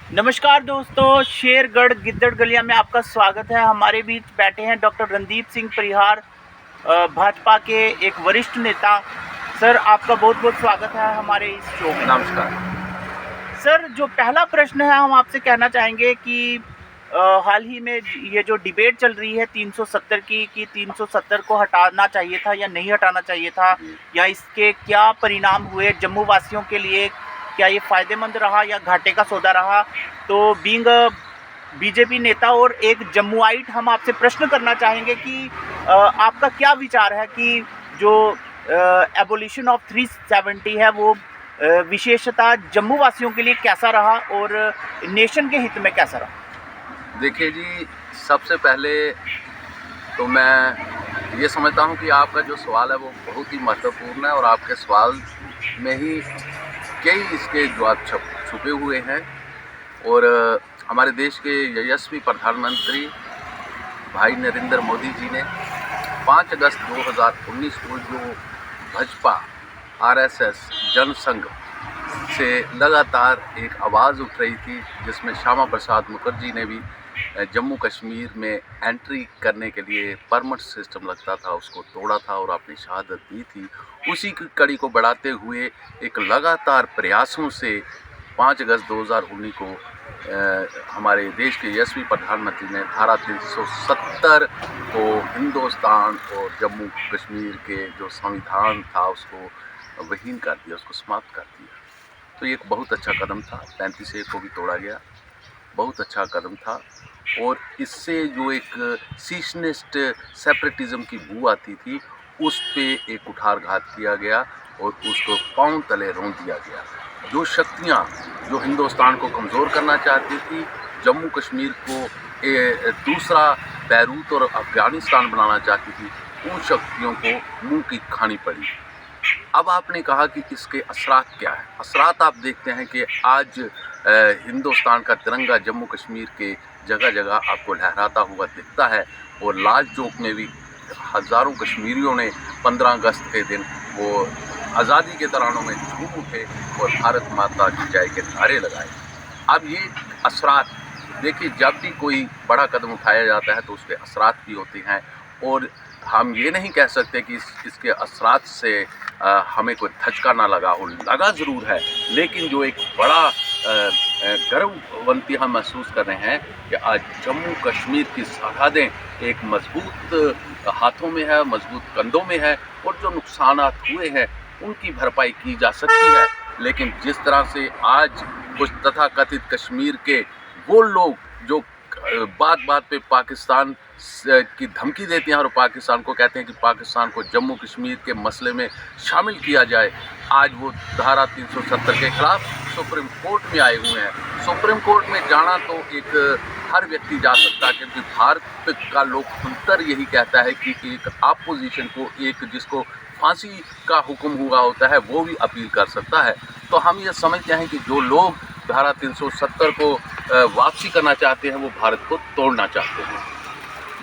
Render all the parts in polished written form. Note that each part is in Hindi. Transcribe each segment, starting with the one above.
नमस्कार दोस्तों, शेरगढ़ गिद्दड़गलिया में आपका स्वागत है। हमारे बीच बैठे हैं डॉक्टर रणदीप सिंह परिहार, भाजपा के एक वरिष्ठ नेता। सर, आपका बहुत बहुत स्वागत है हमारे इस शो में। नमस्कार सर, जो पहला प्रश्न है हम आपसे कहना चाहेंगे कि हाल ही में ये जो डिबेट चल रही है 370 की कि 370 को हटाना चाहिए था या नहीं हटाना चाहिए था, या इसके क्या परिणाम हुए जम्मू वासियों के लिए, क्या ये फ़ायदेमंद रहा या घाटे का सौदा रहा। तो बीइंग बीजेपी नेता और एक जम्मुआइट हम आपसे प्रश्न करना चाहेंगे कि आपका क्या विचार है कि जो एबोलिशन ऑफ 370 है वो विशेषता जम्मू वासियों के लिए कैसा रहा और नेशन के हित में कैसा रहा। देखिए जी, सबसे पहले तो मैं ये समझता हूँ कि आपका जो सवाल है वो बहुत ही महत्वपूर्ण है और आपके सवाल में ही कई इसके जवाब छुपे हुए हैं। और हमारे देश के यशस्वी प्रधानमंत्री भाई नरेंद्र मोदी जी ने 5 अगस्त 2019 को जो भाजपा आरएसएस जनसंघ से लगातार एक आवाज़ उठ रही थी, जिसमें श्यामा प्रसाद मुखर्जी ने भी जम्मू कश्मीर में एंट्री करने के लिए परमिट सिस्टम लगता था उसको तोड़ा था और अपनी शहादत दी थी। उसी की कड़ी को बढ़ाते हुए एक लगातार प्रयासों से 5 अगस्त 2019 को हमारे देश के यशस्वी प्रधानमंत्री ने धारा 370 को हिंदुस्तान और जम्मू कश्मीर के जो संविधान था उसको विहीन कर दिया, उसको समाप्त कर दिया। तो ये एक बहुत अच्छा कदम था। 35A को भी तोड़ा गया, बहुत अच्छा कदम था। और इससे जो एक सीशनिस्ट सेपरेटिज्म की बू आती थी उस पे एक कुठारघात किया गया और उसको पांव तले रौंद दिया गया। जो शक्तियां जो हिंदुस्तान को कमज़ोर करना चाहती थी, जम्मू कश्मीर को दूसरा बैरूत और अफगानिस्तान बनाना चाहती थी, उन शक्तियों को मुंह की खानी पड़ी। अब आपने कहा कि इसके असरात क्या है। असरात आप देखते हैं कि आज हिंदुस्तान का तिरंगा जम्मू कश्मीर के जगह जगह आपको लहराता हुआ दिखता है और लाल चौक में भी हज़ारों कश्मीरियों ने 15 अगस्त के दिन वो आज़ादी के तरानों में झूम उठे और भारत माता की जय के नारे लगाए। अब ये असरात देखिए, जब भी कोई बड़ा कदम उठाया जाता है तो उसके असरात भी होते हैं और हम ये नहीं कह सकते कि इसके असरात से हमें कोई धचका ना लगा हो। लगा ज़रूर है, लेकिन जो एक बड़ा गर्ववंती हम महसूस कर रहे हैं कि आज जम्मू कश्मीर की सरहदें एक मजबूत हाथों में है, मजबूत कंधों में है और जो नुकसानात हुए हैं उनकी भरपाई की जा सकती है। लेकिन जिस तरह से आज कुछ तथाकथित कश्मीर के वो लोग जो बात बात पे पाकिस्तान की धमकी देते हैं और पाकिस्तान को कहते हैं कि पाकिस्तान को जम्मू कश्मीर के मसले में शामिल किया जाए, आज वो धारा 370 के खिलाफ सुप्रीम कोर्ट में आए हुए हैं। सुप्रीम कोर्ट में जाना तो एक हर व्यक्ति जा सकता है, क्योंकि भारत का लोकतंत्र यही कहता है कि एक अपोजिशन को, एक जिसको फांसी का हुक्म हुआ होता है, वो भी अपील कर सकता है। तो हम ये समझते हैं कि जो लोग धारा 370 को वापसी करना चाहते हैं वो भारत को तोड़ना चाहते हैं।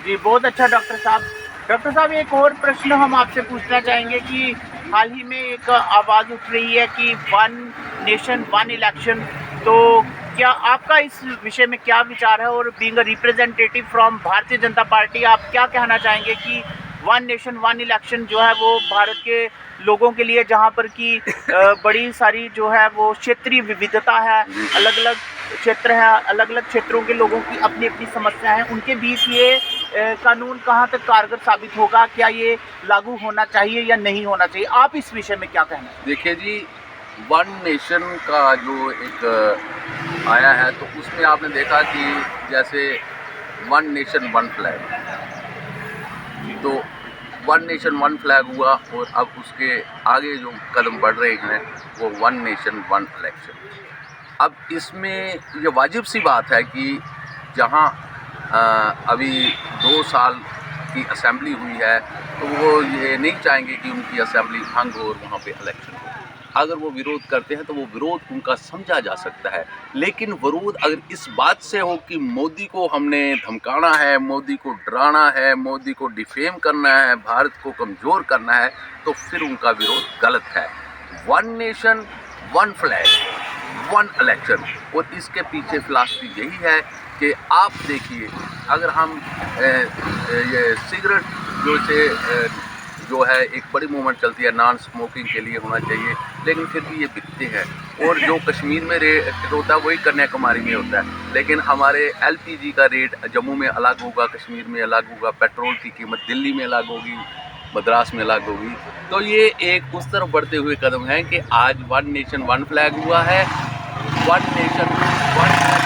जी, बहुत अच्छा डॉक्टर साहब। डॉक्टर साहब, एक और प्रश्न हम आपसे पूछना चाहेंगे कि हाल ही में एक आवाज़ उठ रही है कि वन नेशन वन इलेक्शन, तो क्या आपका इस विषय में क्या विचार है, और being a representative from Bharatiya Janata party आप क्या कहना चाहेंगे कि वन नेशन वन इलेक्शन जो है वो भारत के लोगों के लिए, जहाँ पर कि बड़ी सारी जो है वो क्षेत्रीय विविधता है, अलग अलग क्षेत्र है, अलग अलग क्षेत्रों के लोगों की अपनी अपनी समस्या है, उनके बीच ये कानून कहाँ तक कारगर साबित होगा, क्या ये लागू होना चाहिए या नहीं होना चाहिए, आप इस विषय में क्या कहना है? देखिए जी, वन नेशन का जो एक आया है तो उसमें आपने देखा कि जैसे वन नेशन वन फ्लैग, तो वन नेशन वन फ्लैग हुआ और अब उसके आगे जो कदम बढ़ रहे हैं वो वन नेशन वन इलेक्शन। अब इसमें ये वाजिब सी बात है कि जहाँ अभी 2 साल की असेंबली हुई है तो वो ये नहीं चाहेंगे कि उनकी असेंबली भंग हो और वहाँ पे इलेक्शन हो। अगर वो विरोध करते हैं तो वो विरोध उनका समझा जा सकता है, लेकिन विरोध अगर इस बात से हो कि मोदी को हमने धमकाना है, मोदी को डराना है, मोदी को डिफेम करना है, भारत को कमज़ोर करना है, तो फिर उनका विरोध गलत है। One nation one flag one election. और इसके पीछे फिलॉसफी यही है कि आप देखिए, अगर हम ये सिगरेट जो है एक बड़ी मूवमेंट चलती है नॉन स्मोकिंग के लिए होना चाहिए, लेकिन फिर भी ये बिकते हैं। और जो कश्मीर में रेट होता है वही कन्याकुमारी में होता है, लेकिन हमारे LPG का रेट जम्मू में अलग होगा, कश्मीर में अलग होगा, पेट्रोल की कीमत दिल्ली में अलग होगी, मद्रास में अलग होगी। तो ये एक उस तरफ बढ़ते हुए कदम है कि आज वन नेशन वन फ्लैग हुआ है। वन नेशन वन फ्लैग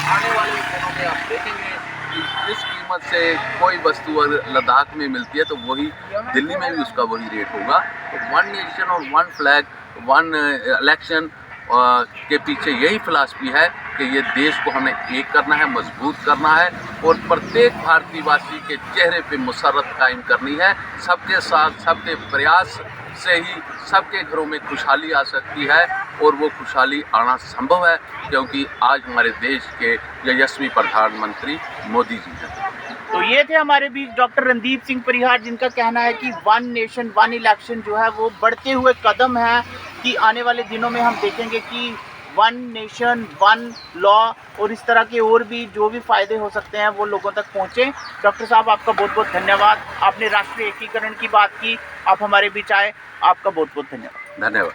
आने वाले दिनों में आप देखेंगे कि जिस कीमत से कोई वस्तु अगर लद्दाख में मिलती है तो वही दिल्ली में भी उसका वही रेट होगा। तो वन नेशन और वन फ्लैग वन इलेक्शन के पीछे यही फिलॉसफी है कि ये देश को हमें एक करना है, मजबूत करना है और प्रत्येक भारतीयवासी के चेहरे पे मुसर्रत कायम करनी है। सबके साथ सबके प्रयास से ही सबके घरों में खुशहाली आ सकती है और वो खुशहाली आना संभव है, क्योंकि आज हमारे देश के यशस्वी प्रधानमंत्री मोदी जी हैं। तो ये थे हमारे बीच डॉक्टर रणदीप सिंह परिहार, जिनका कहना है कि वन नेशन वन इलेक्शन जो है वो बढ़ते हुए कदम है कि आने वाले दिनों में हम देखेंगे कि वन नेशन वन लॉ और इस तरह के और भी जो भी फ़ायदे हो सकते हैं वो लोगों तक पहुँचे। डॉक्टर साहब, आपका बहुत बहुत धन्यवाद। आपने राष्ट्रीय एकीकरण की बात की, आप हमारे बीच आए, आपका बहुत बहुत धन्यवाद। धन्यवाद।